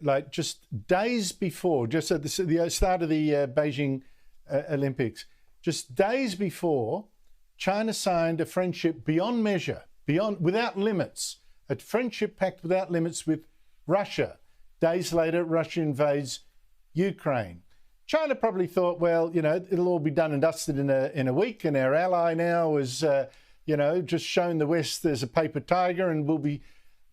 like just days before, just at the start of the Beijing Olympics, just days before, China signed a friendship beyond measure, without limits, a friendship pact without limits with Russia. Days later, Russia invades Ukraine. China probably thought, well, you know, it'll all be done and dusted in a week, and our ally now has, you know, just shown the West there's a paper tiger, and we'll be.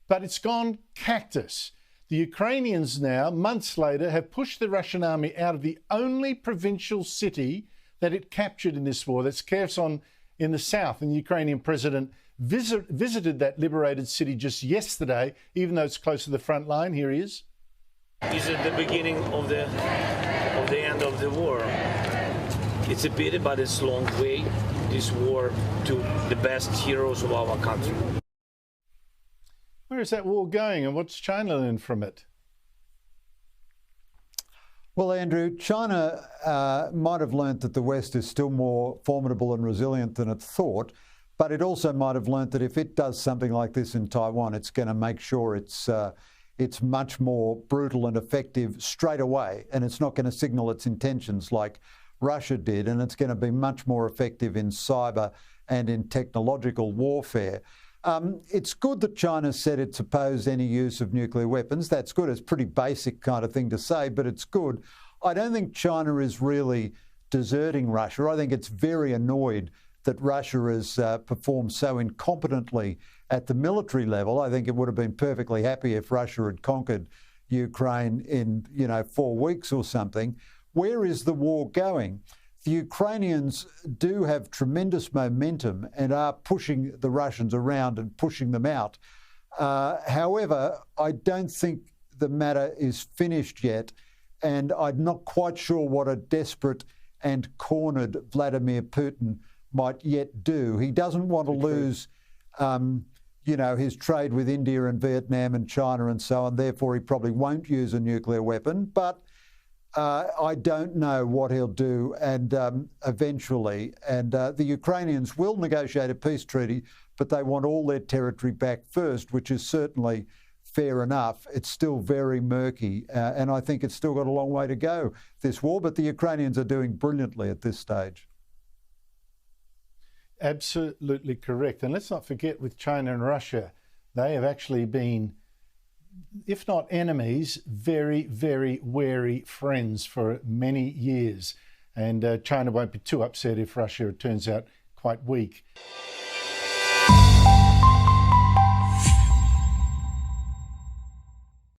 But it's gone cactus. The Ukrainians now, months later, have pushed the Russian army out of the only provincial city that it captured in this war. That's Kherson in the south, and the Ukrainian president visited that liberated city just yesterday, even though it's close to the front line. Here he is. Is it the beginning of the end of the war? It's a pity, but it's a long way, this war, to the best heroes of our country. Where is that war going, and what's China learned from it? Well, Andrew, China might have learnt that the West is still more formidable and resilient than it thought, but it also might have learnt that if it does something like this in Taiwan, it's going to make sure it's much more brutal and effective straight away, and it's not going to signal its intentions like Russia did, and it's going to be much more effective in cyber and in technological warfare. It's good that China said it's opposed any use of nuclear weapons. That's good. It's a pretty basic kind of thing to say, but it's good. I don't think China is really deserting Russia. I think it's very annoyed that Russia has performed so incompetently at the military level. I think it would have been perfectly happy if Russia had conquered Ukraine in, 4 weeks or something. Where is the war going? The Ukrainians do have tremendous momentum and are pushing the Russians around and pushing them out. However, I don't think the matter is finished yet, and I'm not quite sure what a desperate and cornered Vladimir Putin might yet do. He doesn't want to lose, his trade with India and Vietnam and China and so on. Therefore, he probably won't use a nuclear weapon. But I don't know what he'll do, and eventually. And the Ukrainians will negotiate a peace treaty, but they want all their territory back first, which is certainly fair enough. It's still very murky, and I think it's still got a long way to go, this war. But the Ukrainians are doing brilliantly at this stage. Absolutely correct. And let's not forget, with China and Russia, they have actually been, if not enemies, very, very wary friends for many years. And China won't be too upset if Russia turns out quite weak.